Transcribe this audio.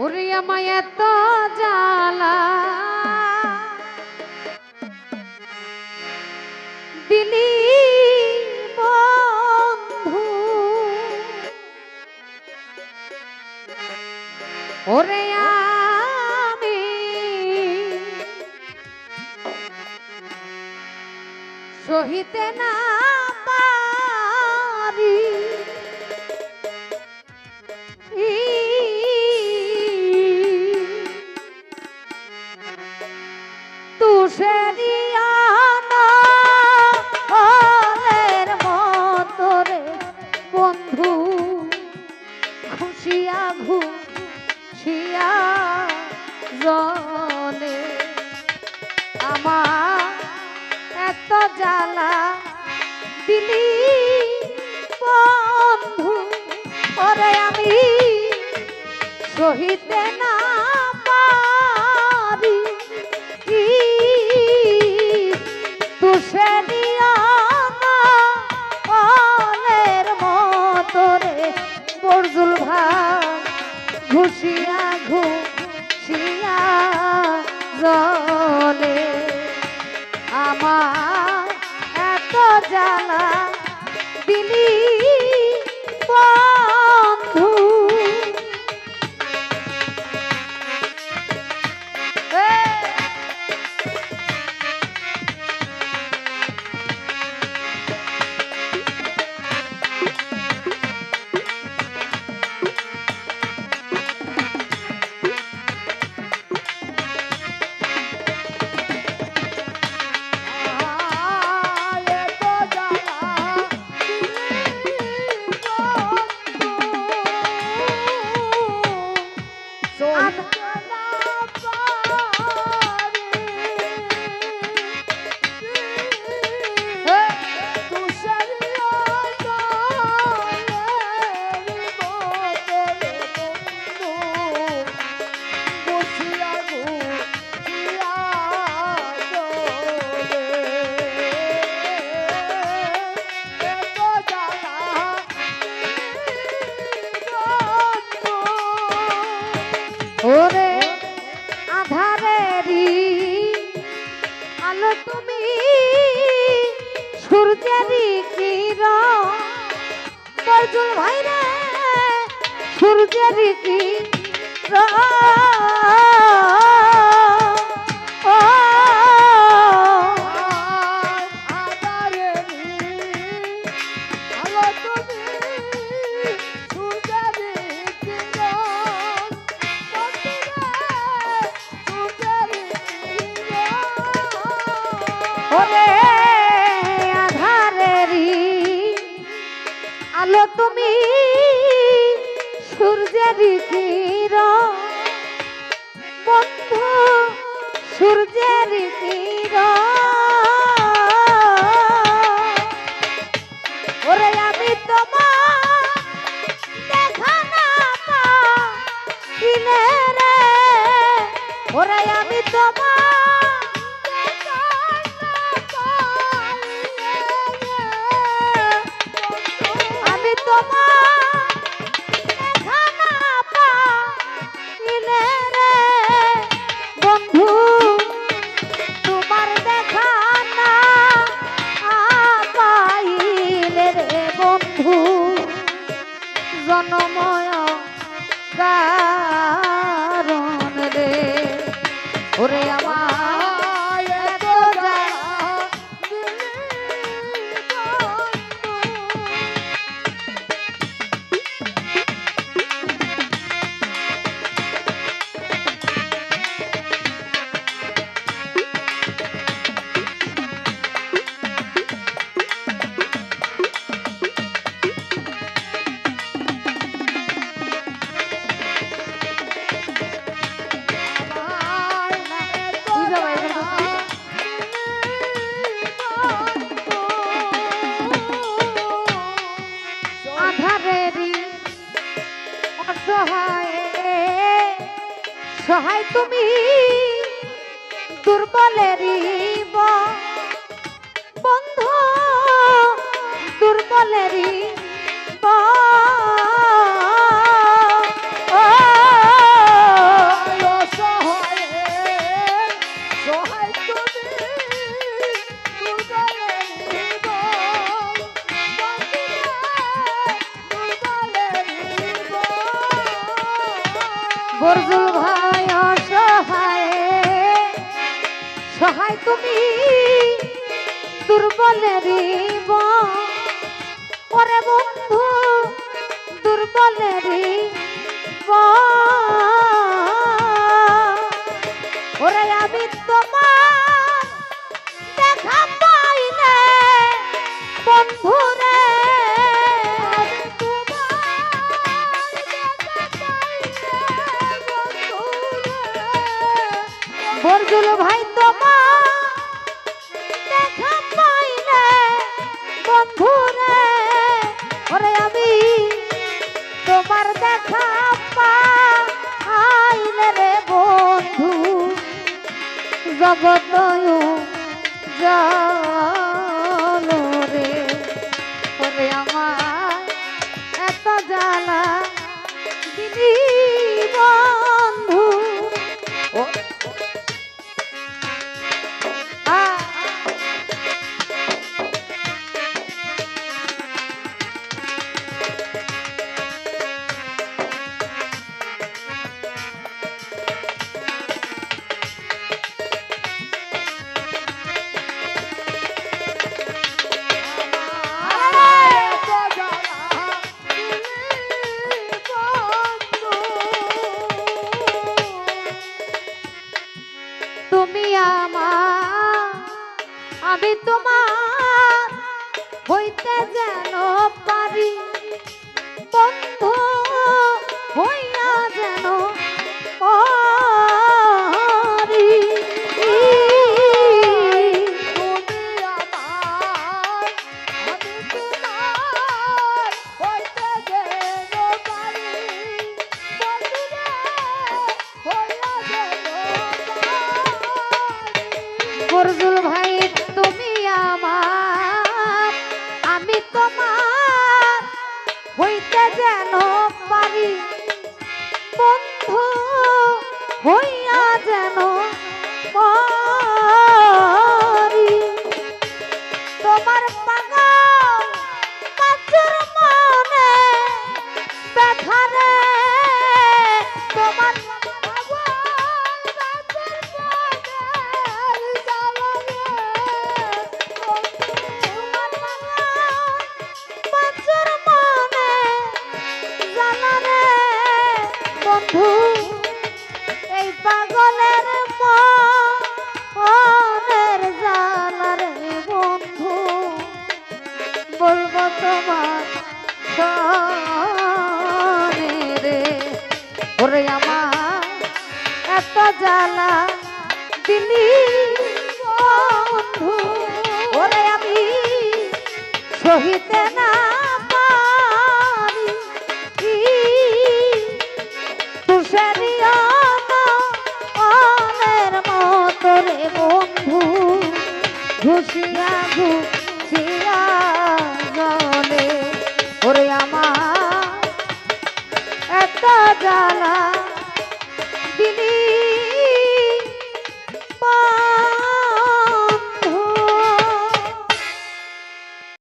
ওরে আমায় এত জ্বালা দিলি বন্ধু, ওরে আমি সহিতে না পারি। তুষেরিয়ানের মতরে বন্ধু খুশিয়া ঘুষিয়া জলে আমার এত জ্বালা দিলি বন্ধু, ওরে আমি সহিতে না পারি। তুষেরিয়ানের মতরে বরজুল ভাই ঘুষিয়া ঘুষিয়া জলে আমার এত জ্বালা দিলি বন্ধু। ওরে আধারেরই আলো তুমি, সূর্যেরই কিরণ বরজুল ভাই রে, সূর্যেরই কিরণ। ওরে আধারেরই আলো তুমি, সূর্যেরই কিরণ বন্ধু, সূর্যেরই কিরণ। ওরে আমি তোমার দেখা না পাইলে রে, ওরে আমি তোমার জনময় কারণ রে, ওরে আমার এত জ্বালা দিলি সহায় তুমি দুর্বলেরই বন্ধু, দুর্বলেরই বরজুল ভাই অসহায় সহায় তুমি দুর্বলেরই ওরে বন্ধু দুর্বলেরই ওরে আমি তোমার দেখা পাইলে বন্ধুরে বরজুল ভাই তোমার দেখা পাইলে বন্ধুরে ওরে আমি তোমার দেখা পাইলে রে বন্ধু জগত জালো রে ওরে আমার এত জ্বালা দিদি বন্ধু ও তুমি আমার আমি তোমার হইতে যেন পারি বন্ধু হইয়া যেন পারি বরজুল ভাই তুমি আমার আমি তোমার হইতে যেন পারি বন্ধু হইয়া যেন পারি তোমার পাগল পাঁচুর মনে ব্যথারে তোমার বন্ধু এই পাগলের মনের জানারে বন্ধু বলবো তোমার সনে রে ওরে আমার এত জ্বালা দিলি বন্ধু ওরে আমি সহিতে না